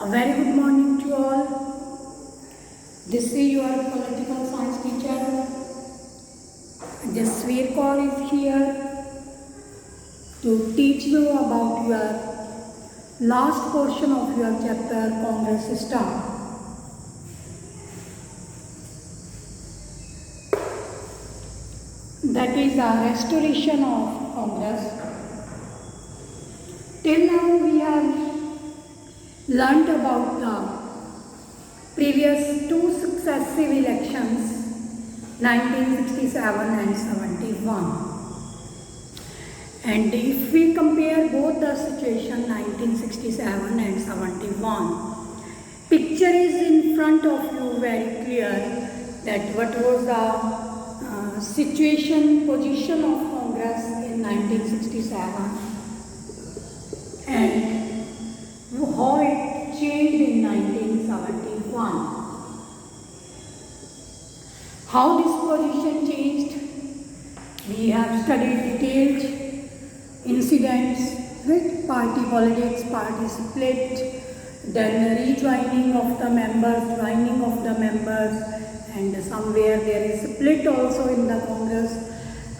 A very good morning to all. This is your political science teacher. Jasveer Kaur is here to teach you about your last portion of your chapter Congress System. That is the restoration of Congress. Till now we have learnt about the previous two successive elections, 1967 and 71. And if we compare both the situation 1967 and 71, picture is in front of you very clear that what was the position of Congress in 1967 and how it changed in 1971. How this position changed, we have studied detailed incidents, right? Party politics, party split, then rejoining of the members, joining of the members, and somewhere there is split also in the Congress.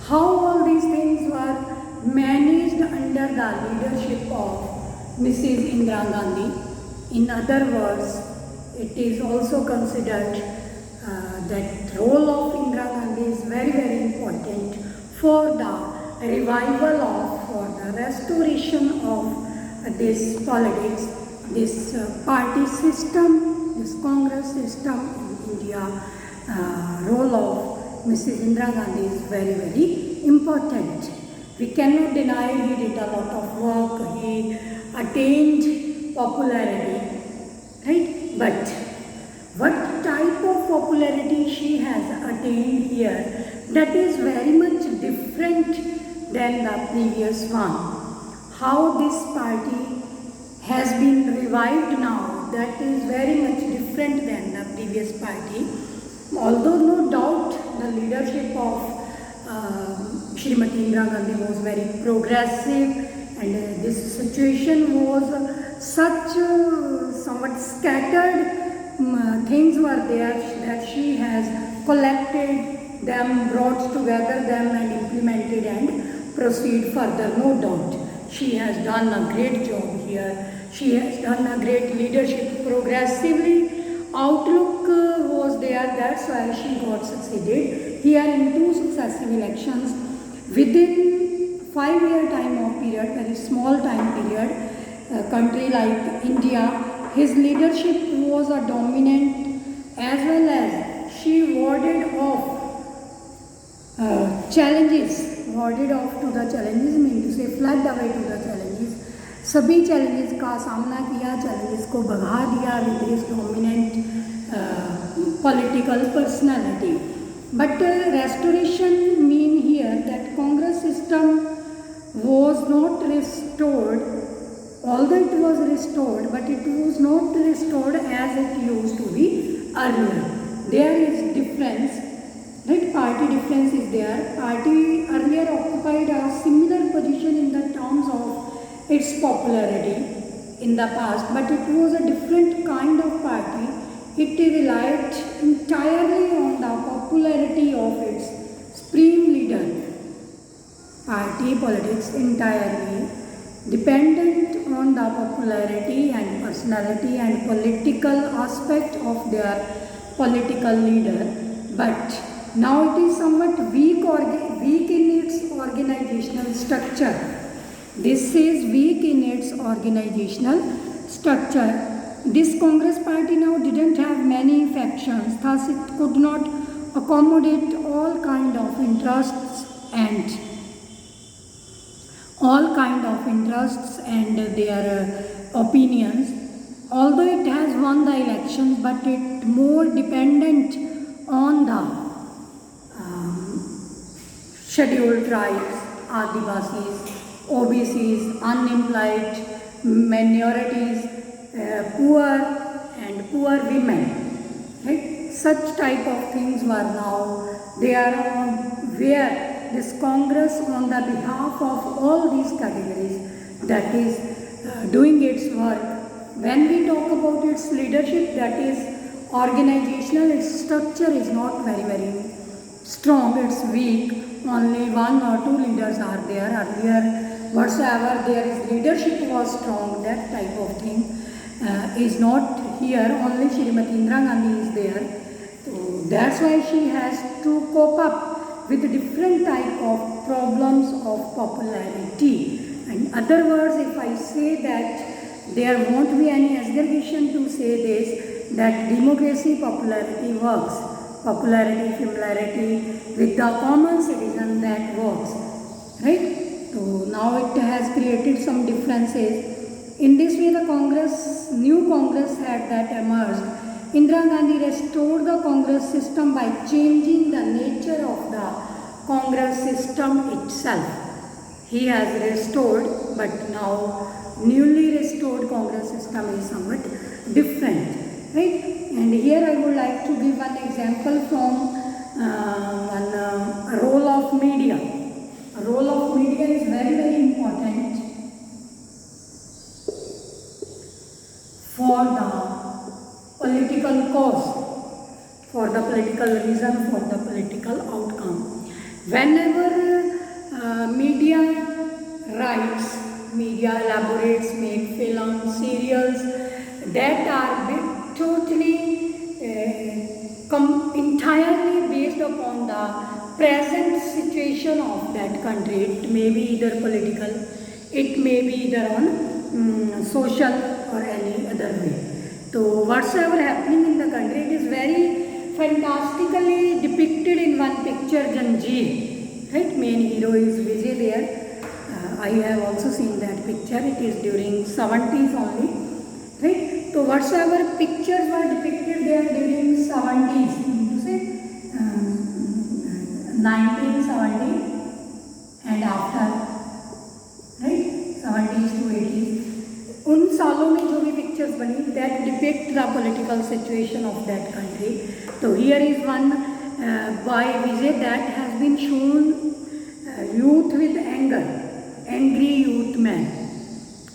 How all these things were managed under the leadership of Mrs. Indira Gandhi. In other words, it is also considered that role of Indira Gandhi is very, very important for the revival of, for the restoration of this politics, this party system, this Congress system in India. Role of Mrs. Indira Gandhi is very, very important. We cannot deny he did a lot of work, he attained popularity, right? But what type of popularity she has attained here, that is very much different than the previous one. How this party has been revived now, that is very much different than the previous party. Although no doubt the leadership of Srimati Indira Gandhi was very progressive, and this situation was such somewhat scattered things were there that she has collected them, brought together them and implemented and proceed further. No doubt she has done a great job here. She has done a great leadership progressively. Outlook was there, that's why she got succeeded here in two successive elections within 5-year time of period, very small time period. A country like India, his leadership was a dominant, as well as she warded off challenges, warded off to the challenges, mean to say fled away to the challenges. सभी challenges का सामना किया, challenges को भगा दिया with his dominant political personality. But restoration mean here that Congress system was not restored, although it was restored, but it was not restored as it used to be earlier. There is difference, right? Party difference is there. Party earlier occupied a similar position in the terms of its popularity in the past, but it was a different kind of party. It relied entirely on the popularity of its supreme leader. Party politics entirely dependent on the popularity and personality and political aspect of their political leader. But now it is somewhat weak in its organizational structure. This is weak in its organizational structure. This Congress party now didn't have many factions, thus it could not accommodate all kind of interests and their opinions. Although it has won the elections, but it more dependent on the scheduled tribes, Adivasis, OBCs, unemployed, minorities, poor women, right? Such type of things were now there where this Congress on the behalf of all these categories, that is doing its work when we talk about its leadership, that is organizational, its structure is not very strong, it's weak. Only one or two leaders are there. Earlier, whatsoever there is leadership was strong, that type of thing is not here. Only Shrimati Indira Gandhi is there. So that's why she has to cope up with different type of problems of popularity. In other words, if I say that there won't be any exaggeration to say this, that democracy popularity works. Popularity, familiarity with the common citizen, that works. Right? So now it has created some differences. In this way, the Congress, new Congress had that emerged. Indira Gandhi restored the Congress system by changing the nature of the Congress system itself. He has restored, but now newly restored Congress system is somewhat different. Right? And here I would like to give one example from one role of media. A role of media is very important for the political cause, for the political reason, for the political outcome. Whenever media writes, media elaborates, make films, serials that are totally entirely based upon the present situation of that country. It may be either political, it may be either on social or any other way. So whatsoever happening in the country, it is very fantastically depicted in one picture, Janjeer. Right? Main hero is Vijay there. I have also seen that picture. It is during 70s only. Right? So whatsoever pictures were depicted there during 70s, to say 1970 and after, right? 70s to 80s. उन सालों में जो भी pictures बनी, that depict the political situation of that country. So here is one by Vijay that has been shown youth with anger, angry youth man,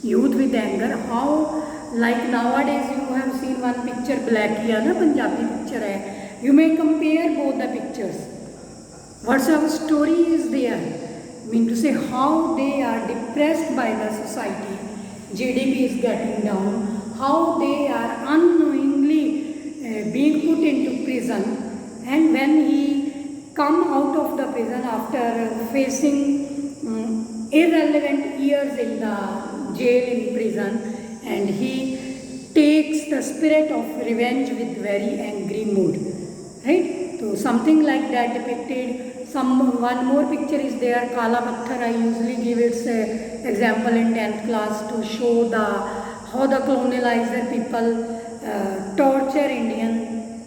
youth with anger. How like nowadays you have seen one picture Blackia, na Punjabi picture hai. You may compare both the pictures. Whatsoever story is there, I mean to say how they are depressed by the society. GDP is getting down, how they are unknowingly being put into prison, and when he come out of the prison after facing irrelevant years in the jail in prison, and he takes the spirit of revenge with very angry mood. Right? So something like that depicted. One more picture is there, Kala Patthar. I usually give its example in 10th class to show how the colonializer people torture Indian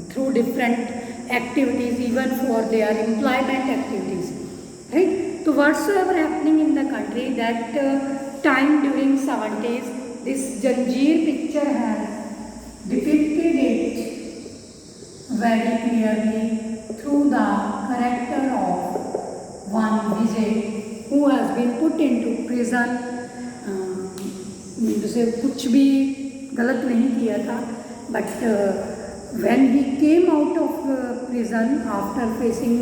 through different activities, even for their employment activities. Right? So whatsoever happening in the country, that time during 70s, this Janjeer picture has depicted it very clearly through the character of one Vijay who has been put into prison. उसे कुछ भी गलत नहीं किया था, but when he came out of prison after facing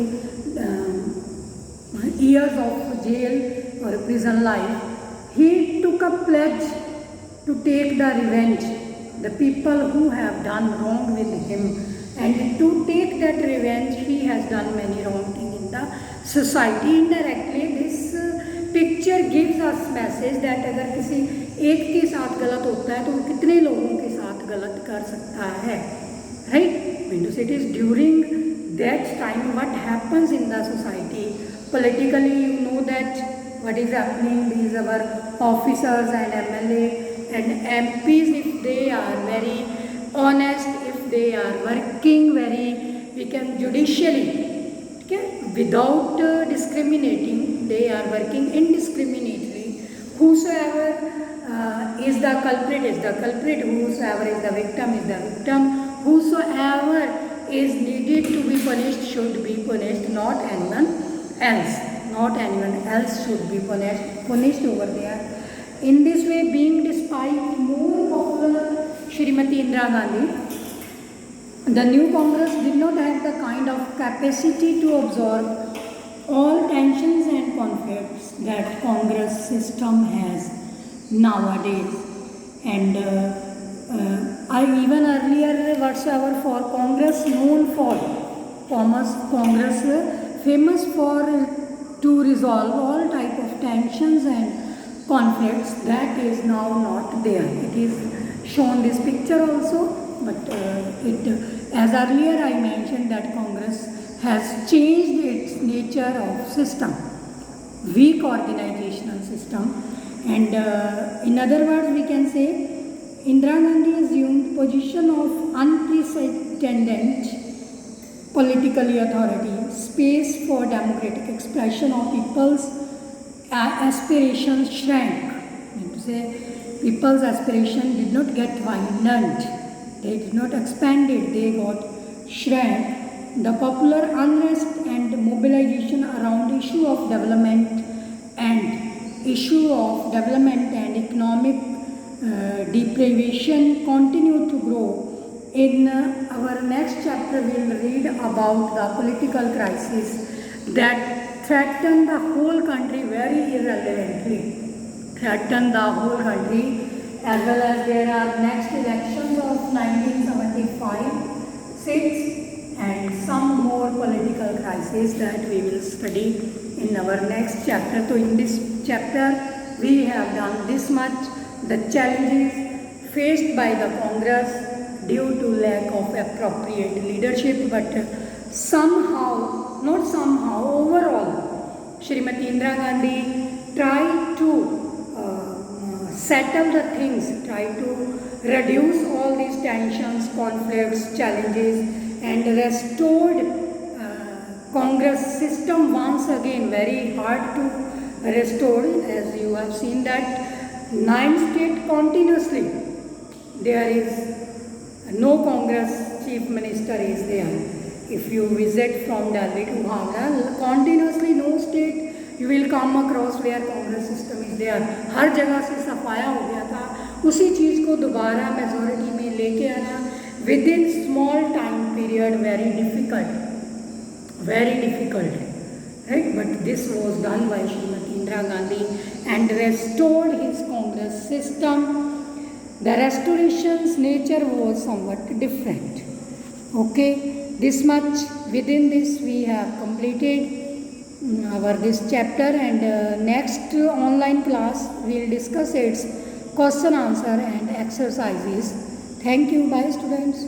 years of jail or prison life, he took a pledge to take the revenge, the people who have done wrong with him. And to take that revenge, he has done many wrong things in the society. Indirectly, this picture gives us message that अगर किसी एक के साथ गलत होता है तो वो कितने लोगों के साथ गलत कर सकता है. Right? Because it is during that time what happens in the society. Politically, you know that what is happening. These our officers and MLA and MPs, if they are very honest, if they are working very, we can judicially, okay, without discriminating, they are working indiscriminately. Whosoever is the culprit is the culprit, whosoever is the victim is the victim, whosoever is needed to be punished should be punished, not anyone else. Not anyone else should be punished over there. In this way, being despite more popular Srimati Indira Gandhi, the new Congress did not have the kind of capacity to absorb all tensions and conflicts that Congress system has nowadays. And I even earlier whatsoever for Congress known for Congress famous for to resolve all type of tensions and conflicts, that is now not there. It is shown this picture also, but it as earlier I mentioned that Congress has changed its nature of system, weak organizational system, and in other words we can say Indira Gandhi assumed position of unprecedented politically authority, space for democratic expression of people's aspirations shrank. To say people's aspiration did not get widened, they did not expanded, they got shrank. The popular unrest and mobilization around issue of development and economic deprivation continue to grow. In our next chapter, we will read about the political crisis that threatened the whole country very irrelevantly. Threatened the whole country, as well as there are next elections of 1975, 6, and some more political crises that we will study in our next chapter. So in this chapter, we have done this much: the challenges faced by the Congress due to lack of appropriate leadership, but overall, Srimati Indira Gandhi tried to settle the things, tried to reduce all these tensions, conflicts, challenges, and restored Congress system once again. Very hard to restore, as you have seen that 9 states continuously there is no Congress chief minister is there. If you visit from Delhi to Howrah, continuously no state you will come across where Congress system is there. हर जगह से सफाया हो गया था, उसी चीज़ को दोबारा majority में लेके आना within small time period very difficult, right? But this was done by Srimati Indira Gandhi and restored his Congress system. The restoration's nature was somewhat different. Okay, this much within this we have completed our this chapter, and next online class we will discuss its question answer and exercises. Thank you. Bye students.